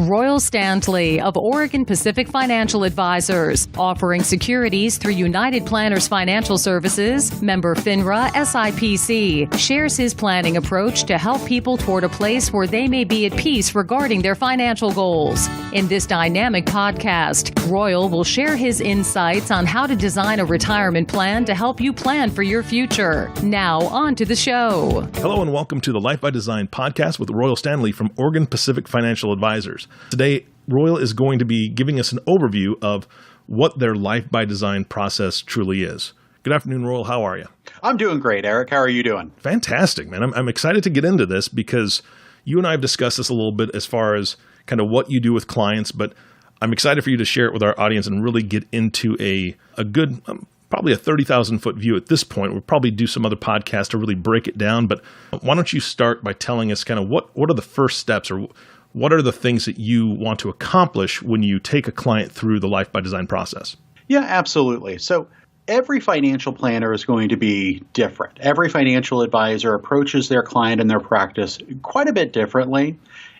Royal Standley of Oregon Pacific Financial Advisors, offering securities through United Planners Financial Services, member FINRA, SIPC, shares his planning approach to help people toward a place where they may be at peace regarding their financial goals. In this dynamic podcast, Royal will share his insights on how to design a retirement plan to help you plan for your future. Now, on to the show. Hello and welcome to the Life by Design podcast with Royal Standley from Oregon Pacific Financial Advisors. Today, Royal is going to be giving us an overview of what their Life by Design process truly is. Good afternoon, Royal. How are you? I'm doing great, Eric. How are you doing? Fantastic, man. I'm excited to get into this because you and I have discussed this a little bit as far as kind of what you do with clients, but I'm excited for you to share it with our audience and really get into a good, probably a 30,000-foot view at this point. We'll probably do some other podcasts to really break it down, but why don't you start by telling us kind of what are the first steps or what are the things that you want to accomplish when you take a client through the Life by Design process? Yeah, absolutely. So every financial planner is going to be different. Every financial advisor approaches their client and their practice quite a bit differently.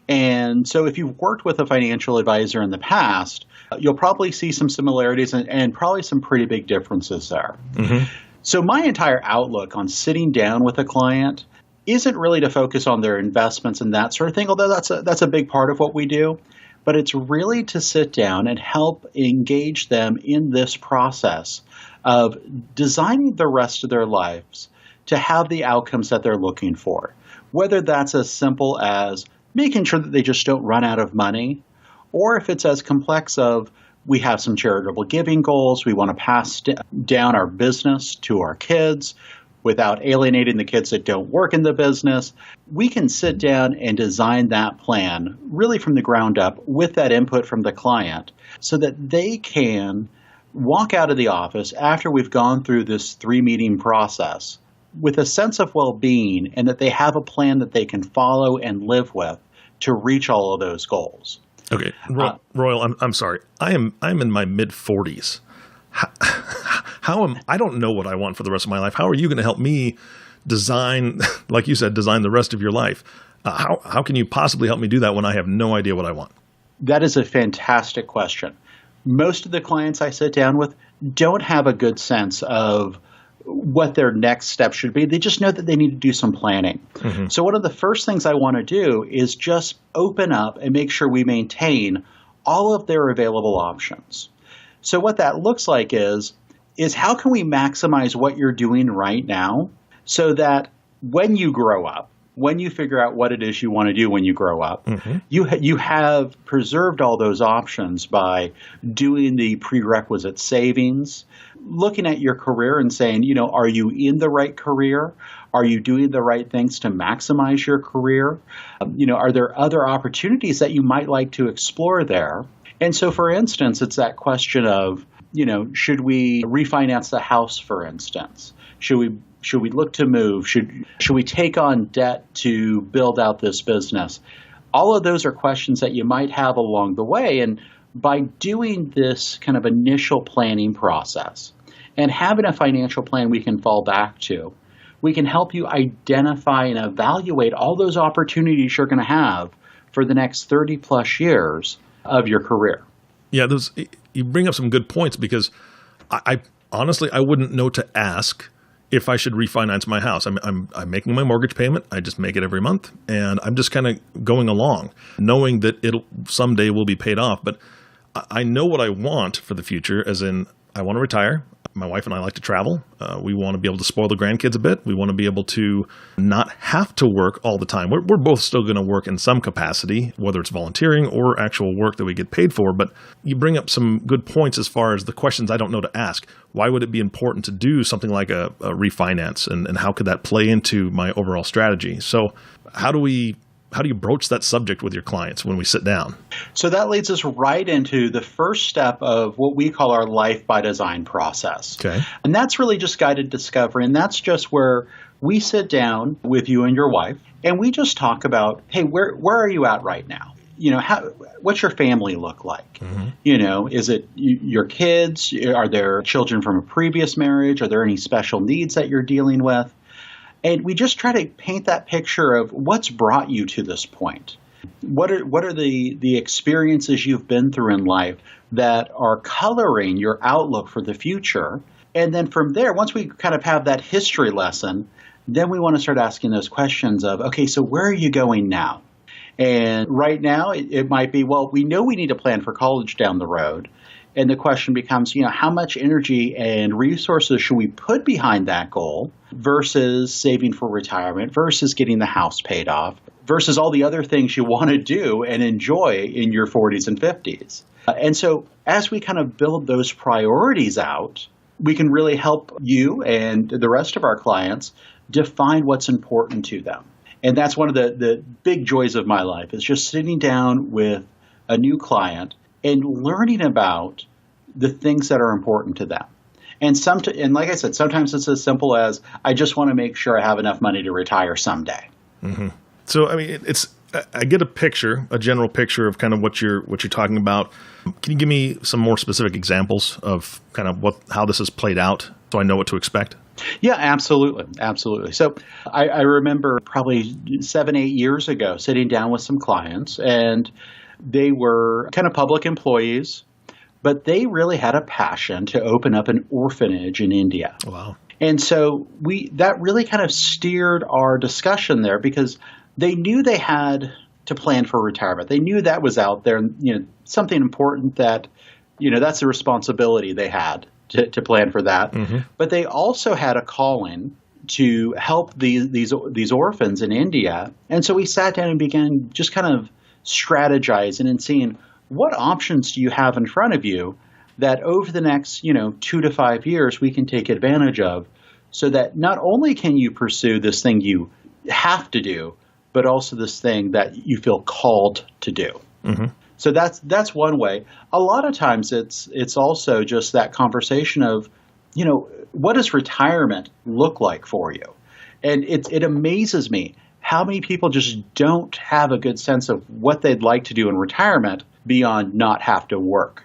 And so if you've worked with a financial advisor in the past, you'll probably see some similarities and probably some pretty big differences there. Mm-hmm. So my entire outlook on sitting down with a client isn't really to focus on their investments and that sort of thing, although that's a big part of what we do. But it's really to sit down and help engage them in this process of designing the rest of their lives to have the outcomes that they're looking for, whether that's as simple as making sure that they just don't run out of money, or if it's as complex of we have some charitable giving goals, we want to pass down our business to our kids without alienating the kids that don't work in the business. We can sit down and design that plan really from the ground up with that input from the client so that they can walk out of the office after we've gone through this 3-meeting process with a sense of well-being and that they have a plan that they can follow and live with to reach all of those goals. Okay, Royal, I'm sorry. I'm in my mid-40s. I don't know what I want for the rest of my life. How are you going to help me design, like you said, design the rest of your life? How can you possibly help me do that when I have no idea what I want? That is a fantastic question. Most of the clients I sit down with don't have a good sense of what their next step should be. They just know that they need to do some planning. Mm-hmm. So one of the first things I want to do is just open up and make sure we maintain all of their available options. So what that looks like is how can we maximize what you're doing right now so that when you grow up, when you figure out what it is you want to do when you grow up, mm-hmm. you have preserved all those options by doing the prerequisite savings, looking at your career and saying, are you in the right career? Are you doing the right things to maximize your career? Are there other opportunities that you might like to explore there? And so, for instance, it's that question of, should we refinance the house, for instance? Should we look to move? Should we take on debt to build out this business? All of those are questions that you might have along the way. And by doing this kind of initial planning process and having a financial plan we can fall back to, we can help you identify and evaluate all those opportunities you're going to have for the next 30 plus years of your career. Yeah, you bring up some good points because I honestly, I wouldn't know to ask if I should refinance my house. I'm making my mortgage payment. I just make it every month, and I'm just kind of going along, knowing that it'll someday will be paid off. But I know what I want for the future, as in I want to retire. My wife and I like to travel. We want to be able to spoil the grandkids a bit. We want to be able to not have to work all the time. We're both still going to work in some capacity, whether it's volunteering or actual work that we get paid for. But you bring up some good points as far as the questions I don't know to ask. Why would it be important to do something like a refinance? And how could that play into my overall strategy? So how do you broach that subject with your clients when we sit down? So that leads us right into the first step of what we call our Life by Design process. Okay. And that's really just guided discovery. And that's just where we sit down with you and your wife and we just talk about, hey, where are you at right now? What's your family look like? Mm-hmm. Is it your kids? Are there children from a previous marriage? Are there any special needs that you're dealing with? And we just try to paint that picture of what's brought you to this point. What are the experiences you've been through in life that are coloring your outlook for the future? And then from there, once we kind of have that history lesson, then we want to start asking those questions of, okay, so where are you going now? And right now, it might be, well, we know we need to plan for college down the road. And the question becomes, how much energy and resources should we put behind that goal versus saving for retirement, versus getting the house paid off, versus all the other things you want to do and enjoy in your 40s and 50s. And so as we kind of build those priorities out, we can really help you and the rest of our clients define what's important to them. And that's one of the big joys of my life, is just sitting down with a new client and learning about the things that are important to them. And like I said, sometimes it's as simple as, I just want to make sure I have enough money to retire someday. Mm-hmm. So, I mean, I get a general picture of kind of what you're talking about. Can you give me some more specific examples of kind of how this has played out so I know what to expect? Yeah, absolutely. Absolutely. So I remember probably 7-8 years ago sitting down with some clients, and they were kind of public employees, but they really had a passion to open up an orphanage in India. Wow. And so that really kind of steered our discussion there, because they knew they had to plan for retirement. They knew that was out there, and something important that, that's the responsibility they had to plan for that. Mm-hmm. But they also had a calling to help these orphans in India. And so we sat down and began just kind of strategizing and seeing, what options do you have in front of you that over the next 2 to 5 years we can take advantage of, so that not only can you pursue this thing you have to do, but also this thing that you feel called to do. Mm-hmm. So that's one way. A lot of times it's also just that conversation of, what does retirement look like for you? And it amazes me how many people just don't have a good sense of what they'd like to do in retirement beyond not have to work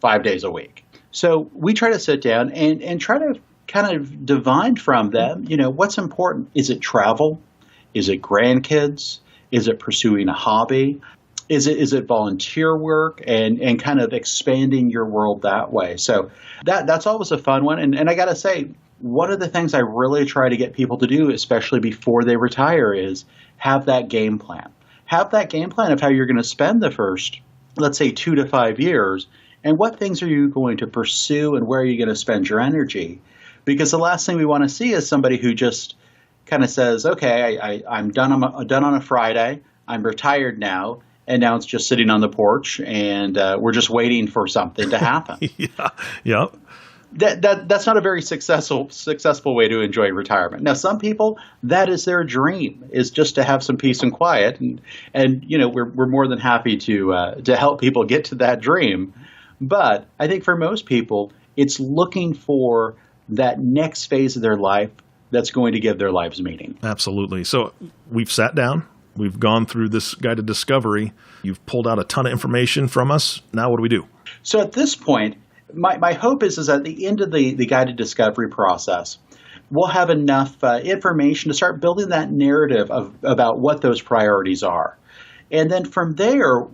5 days a week. So we try to sit down and try to kind of divine from them, what's important. Is it travel? Is it grandkids? Is it pursuing a hobby? Is it volunteer work, and kind of expanding your world that way? So that's always a fun one. And I got to say, one of the things I really try to get people to do, especially before they retire, is have that game plan. Have that game plan of how you're going to spend the first, let's say, 2 to 5 years, and what things are you going to pursue and where are you going to spend your energy? Because the last thing we want to see is somebody who just kind of says, okay, I'm done on a Friday, I'm retired now, and now it's just sitting on the porch, and we're just waiting for something to happen. Yeah. That's not a very successful way to enjoy retirement. Now, some people, that is their dream, is just to have some peace and quiet, and we're more than happy to help people get to that dream. But I think for most people, it's looking for that next phase of their life that's going to give their lives meaning. Absolutely. So we've sat down. We've gone through this guided discovery. You've pulled out a ton of information from us. Now what do we do? So at this point, my hope is at the end of the guided discovery process, we'll have enough information to start building that narrative about what those priorities are. And then from there,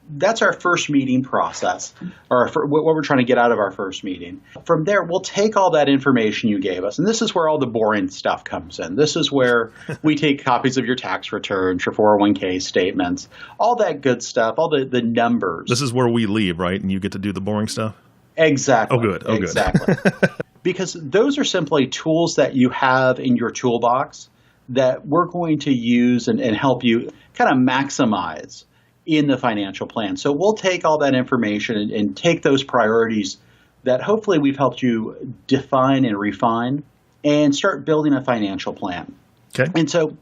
that's our first meeting process, or what we're trying to get out of our first meeting. From there, we'll take all that information you gave us, and this is where all the boring stuff comes in. This is where we take copies of your tax returns, your 401k statements, all that good stuff, all the numbers. This is where we leave, right? And you get to do the boring stuff? Exactly. Oh, good. Exactly. Because those are simply tools that you have in your toolbox that we're going to use and help you kind of maximize in the financial plan. So we'll take all that information and take those priorities that hopefully we've helped you define and refine and start building a financial plan. Okay. And so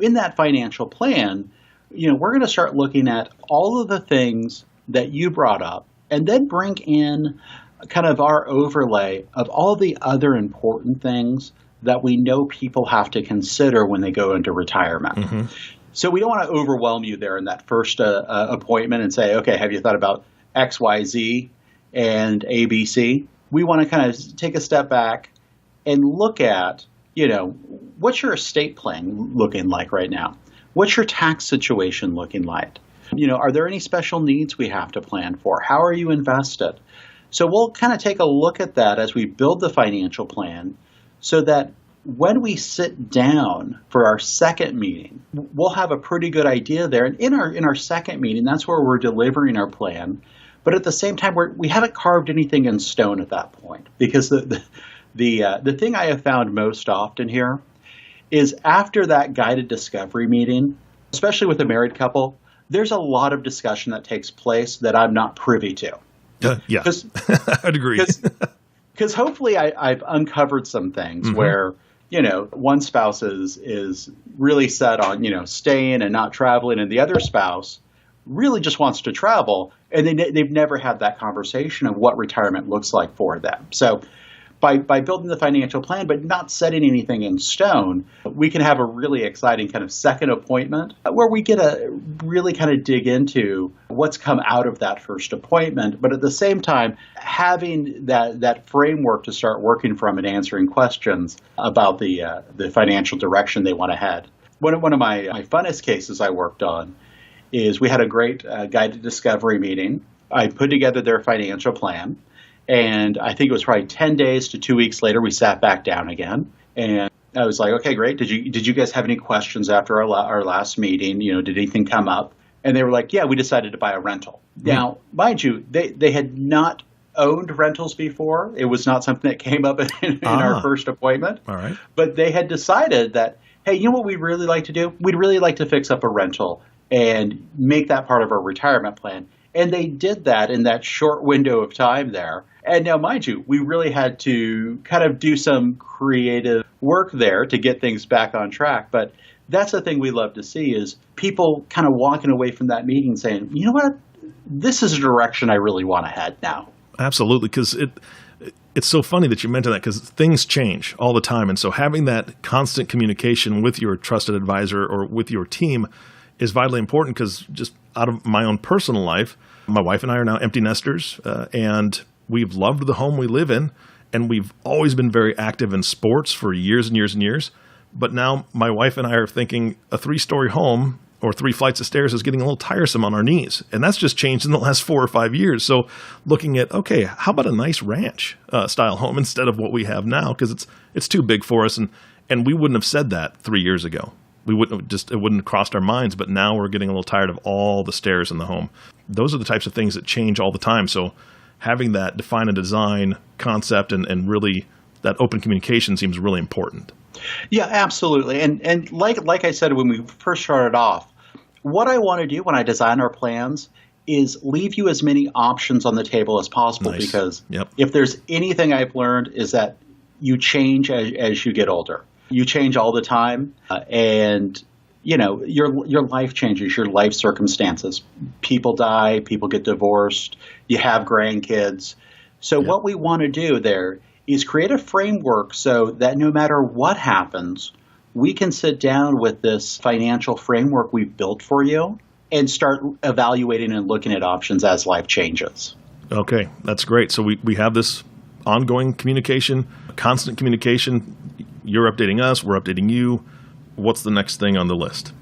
in that financial plan, we're going to start looking at all of the things that you brought up, and then bring in kind of our overlay of all the other important things that we know people have to consider when they go into retirement. Mm-hmm. So we don't want to overwhelm you there in that first appointment and say, okay, have you thought about X, Y, Z, and A, B, C? We want to kind of take a step back and look at, what's your estate plan looking like right now? What's your tax situation looking like? Are there any special needs we have to plan for? How are you invested? So we'll kind of take a look at that as we build the financial plan so that when we sit down for our second meeting, we'll have a pretty good idea there. And in our second meeting, that's where we're delivering our plan. But at the same time, we haven't carved anything in stone at that point, because the thing I have found most often here is after that guided discovery meeting, especially with a married couple, there's a lot of discussion that takes place that I'm not privy to. Yeah, I'd agree. Because hopefully I've uncovered some things where, one spouse is really set on, staying and not traveling, and the other spouse really just wants to travel, and they've never had that conversation of what retirement looks like for them. So by building the financial plan but not setting anything in stone, we can have a really exciting kind of second appointment where we get to really kind of dig into what's come out of that first appointment, but at the same time having that framework to start working from and answering questions about the financial direction they want to head. One of my funnest cases I worked on is we had a great guided discovery meeting. I put together their financial plan. And I think it was probably 10 days to 2 weeks later, we sat back down again. And I was like, okay, great. Did you guys have any questions after our last meeting? Did anything come up? And they were like, yeah, we decided to buy a rental. Now, mind you, they had not owned rentals before. It was not something that came up in our first appointment. All right. But they had decided that, hey, you know what we'd really like to do? We'd really like to fix up a rental and make that part of our retirement plan. And they did that in that short window of time there. And now, mind you, we really had to kind of do some creative work there to get things back on track. But that's the thing we love to see is people kind of walking away from that meeting saying, you know what, this is a direction I really want to head now. Absolutely, because it's so funny that you mentioned that, because things change all the time. And so having that constant communication with your trusted advisor or with your team is vitally important, because just out of my own personal life, my wife and I are now empty nesters, and we've loved the home we live in, and we've always been very active in sports for years and years and years. But now my wife and I are thinking a 3-story home or 3 flights of stairs is getting a little tiresome on our knees. And that's just changed in the last 4 or 5 years. So looking at, okay, how about a nice ranch style home instead of what we have now? Because it's too big for us. And we wouldn't have said that 3 years ago. It wouldn't have crossed our minds, but now we're getting a little tired of all the stairs in the home. Those are the types of things that change all the time. So having that define and design concept and really that open communication seems really important. Yeah, absolutely. And like I said when we first started off, what I want to do when I design our plans is leave you as many options on the table as possible. Nice. Because if there's anything I've learned is that you change as you get older. You change all the time, and your life changes, your life circumstances. People die, people get divorced, you have grandkids. So what we want to do there is create a framework so that no matter what happens, we can sit down with this financial framework we've built for you and start evaluating and looking at options as life changes. Okay, that's great. So we have this ongoing communication, constant communication. You're updating us, we're updating you. What's the next thing on the list?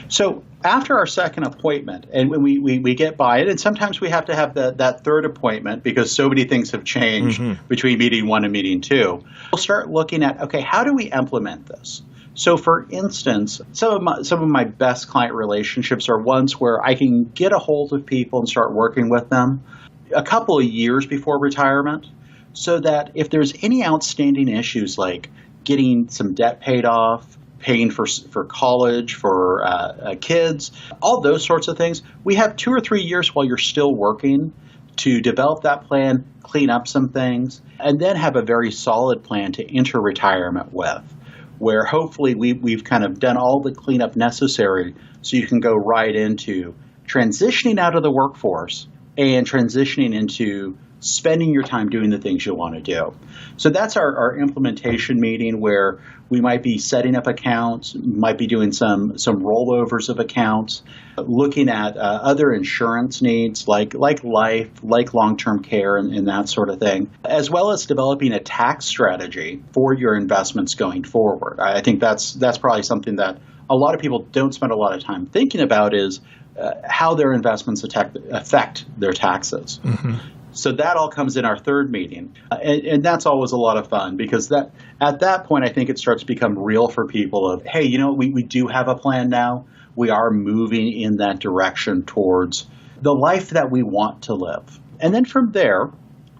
So after our second appointment, and when we get by it, and sometimes we have to have that third appointment because so many things have changed between meeting 1 and meeting 2, we'll start looking at, okay, how do we implement this? So for instance, some of my best client relationships are ones where I can get a hold of people and start working with them a couple of years before retirement, so that if there's any outstanding issues like getting some debt paid off, paying for college for kids, all those sorts of things, we have 2 or 3 years while you're still working to develop that plan, clean up some things, and then have a very solid plan to enter retirement with, where hopefully we've kind of done all the cleanup necessary so you can go right into transitioning out of the workforce and transitioning into spending your time doing the things you want to do. So that's our implementation meeting, where we might be setting up accounts, might be doing some rollovers of accounts, looking at other insurance needs like life, like long-term care and that sort of thing, as well as developing a tax strategy for your investments going forward. I think that's probably something that a lot of people don't spend a lot of time thinking about is how their investments affect their taxes. So that all comes in our third meeting. And that's always a lot of fun because at that point, I think it starts to become real for people of, hey, we do have a plan now. We are moving in that direction towards the life that we want to live. And then from there,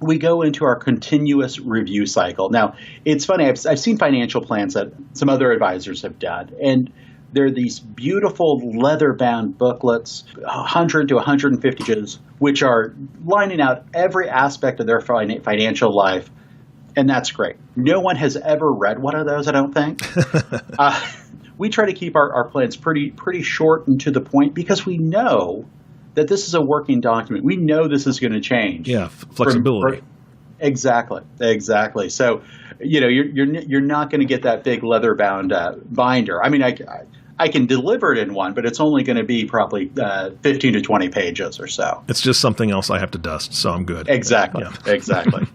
we go into our continuous review cycle. Now, it's funny. I've seen financial plans that some other advisors have done, and they're these beautiful leather-bound booklets, 100 to 150 pages, which are lining out every aspect of their financial life, and that's great. No one has ever read one of those, I don't think. We try to keep our plans pretty short and to the point because we know that this is a working document. We know this is going to change. Yeah, flexibility. Exactly. So, you're not going to get that big leather-bound binder. I mean, I can deliver it in one, but it's only going to be probably 15 to 20 pages or so. It's just something else I have to dust, so I'm good. Exactly. Yeah. Exactly.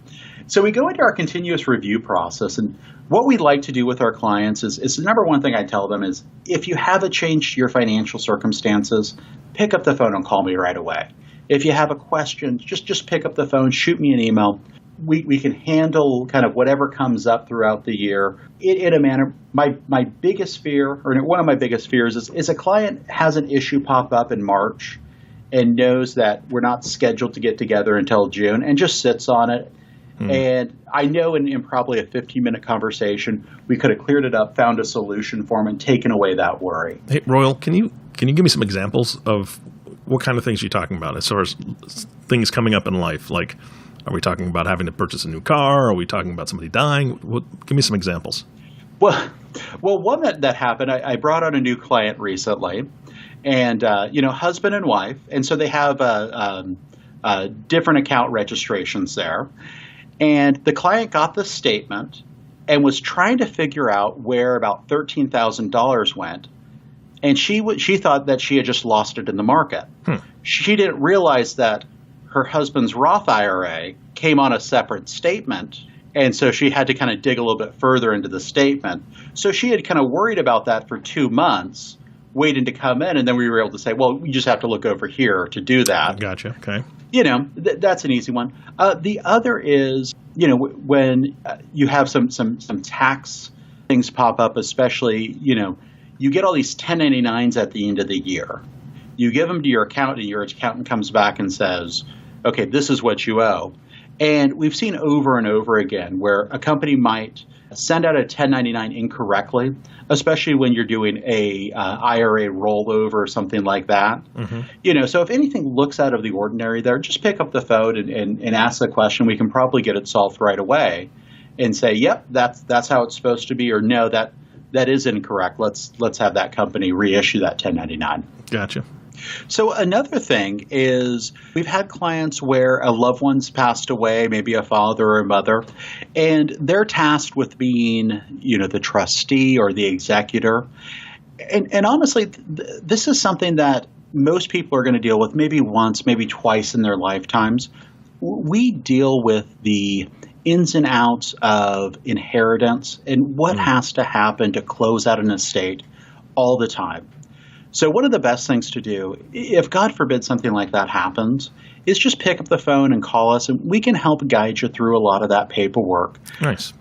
So we go into our continuous review process, and what we like to do with our clients is the number one thing I tell them is if you have a change to your financial circumstances, pick up the phone and call me right away. If you have a question, just pick up the phone, shoot me an email. We can handle kind of whatever comes up throughout the year in a manner. My biggest fear, or one of my biggest fears, is a client has an issue pop up in March and knows that we're not scheduled to get together until June and just sits on it. And I know in probably a 15-minute conversation, we could have cleared it up, found a solution for them, and taken away that worry. Hey, Royal, can you give me some examples of what kind of things you're talking about as far as things coming up in life? Like, are we talking about having to purchase a new car? Are we talking about somebody dying? Give me some examples. Well, one that happened, I brought on a new client recently, and husband and wife, and so they have different account registrations there. And the client got the statement and was trying to figure out where about $13,000 went. And she thought that she had just lost it in the market. She didn't realize that her husband's Roth IRA came on a separate statement. And so she had to kind of dig a little bit further into the statement. So she had kind of worried about that for 2 months, waiting to come in. And then we were able to say, well, we just have to look over here to do that. Gotcha. Okay. That's an easy one. The other is, when you have some tax things pop up, especially, you get all these 1099s at the end of the year. You give them to your accountant, and your accountant comes back and says, okay, this is what you owe. And we've seen over and over again where a company might send out a 1099 incorrectly, especially when you're doing a IRA rollover or something like that. So if anything looks out of the ordinary there, just pick up the phone and ask the question. We can probably get it solved right away and say, yep, that's how it's supposed to be, or no, that is incorrect. Let's have that company reissue that 1099. Gotcha. So another thing is we've had clients where a loved one's passed away, maybe a father or a mother, and they're tasked with being, the trustee or the executor. And honestly, this is something that most people are going to deal with maybe once, maybe twice in their lifetimes. We deal with the ins and outs of inheritance and what has to happen to close out an estate all the time. So one of the best things to do, if God forbid something like that happens, is just pick up the phone and call us, and we can help guide you through a lot of that paperwork. Nice.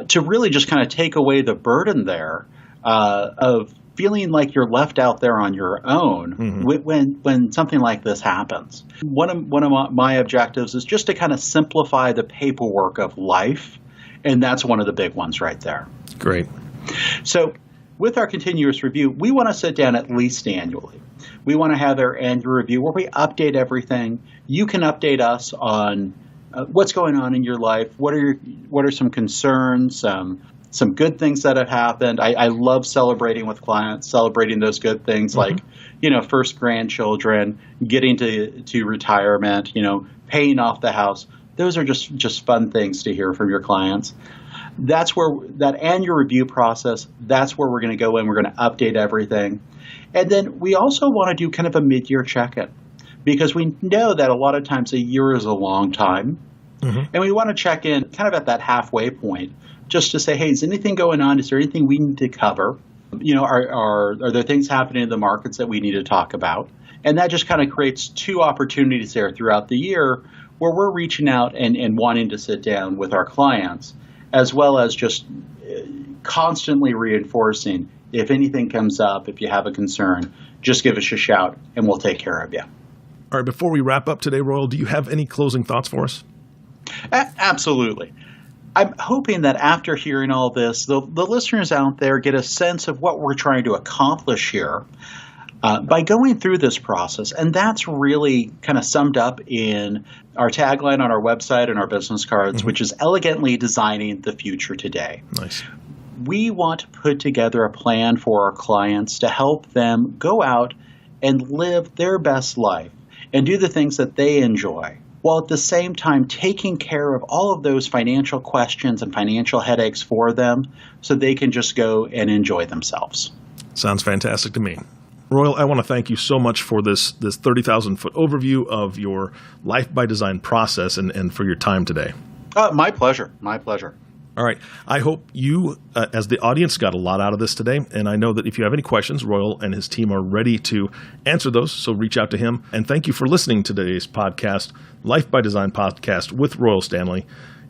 To really just kind of take away the burden there of feeling like you're left out there on your own when something like this happens. One of my objectives is just to kind of simplify the paperwork of life, and that's one of the big ones right there. Great. So with our continuous review, we want to sit down at least annually. We want to have our annual review where we update everything. You can update us on what's going on in your life. What are some concerns, some good things that have happened. I love celebrating with clients, celebrating those good things like, first grandchildren, getting to retirement, paying off the house. Those are just fun things to hear from your clients. That's where that annual review process, that's where we're going to go in. We're going to update everything. And then we also want to do kind of a mid-year check-in because we know that a lot of times a year is a long time. And we want to check in kind of at that halfway point just to say, hey, is anything going on? Is there anything we need to cover? Are there things happening in the markets that we need to talk about? And that just kind of creates two opportunities there throughout the year where we're reaching out and wanting to sit down with our clients, as well as just constantly reinforcing, if anything comes up, if you have a concern, just give us a shout and we'll take care of you. All right, before we wrap up today, Royal, do you have any closing thoughts for us? Absolutely. I'm hoping that after hearing all this, the listeners out there get a sense of what we're trying to accomplish here by going through this process. And that's really kind of summed up in our tagline on our website and our business cards, which is elegantly designing the future today. Nice. We want to put together a plan for our clients to help them go out and live their best life and do the things that they enjoy, while at the same time taking care of all of those financial questions and financial headaches for them so they can just go and enjoy themselves. Sounds fantastic to me. Royal, I want to thank you so much for this 30,000-foot overview of your Life by Design process and for your time today. My pleasure. My pleasure. All right. I hope you, as the audience, got a lot out of this today. And I know that if you have any questions, Royal and his team are ready to answer those. So reach out to him. And thank you for listening to today's podcast, Life by Design podcast with Royal Standley.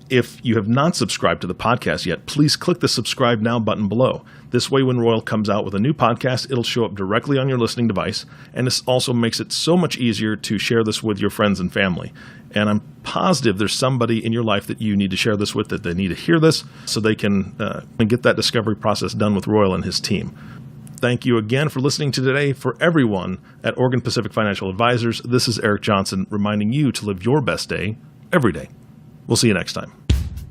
If you have not subscribed to the podcast yet, please click the subscribe now button below. This way, when Royal comes out with a new podcast, it'll show up directly on your listening device. And this also makes it so much easier to share this with your friends and family. And I'm positive there's somebody in your life that you need to share this with, that they need to hear this so they can get that discovery process done with Royal and his team. Thank you again for listening to today. For everyone at Oregon Pacific Financial Advisors, this is Eric Johnson reminding you to live your best day every day. We'll see you next time.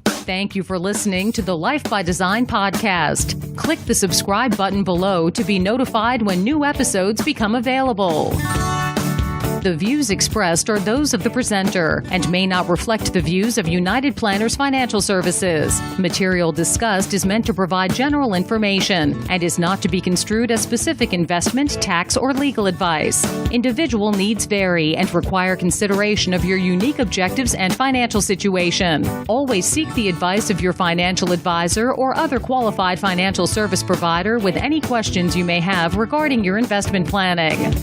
Thank you for listening to the Life by Design podcast. Click the subscribe button below to be notified when new episodes become available. The views expressed are those of the presenter and may not reflect the views of United Planners Financial Services. Material discussed is meant to provide general information and is not to be construed as specific investment, tax, or legal advice. Individual needs vary and require consideration of your unique objectives and financial situation. Always seek the advice of your financial advisor or other qualified financial service provider with any questions you may have regarding your investment planning.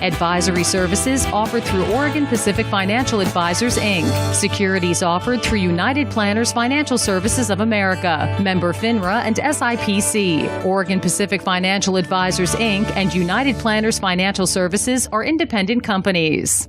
Advisory services offered through Oregon Pacific Financial Advisors, Inc. Securities offered through United Planners Financial Services of America, member FINRA and SIPC. Oregon Pacific Financial Advisors, Inc. and United Planners Financial Services are independent companies.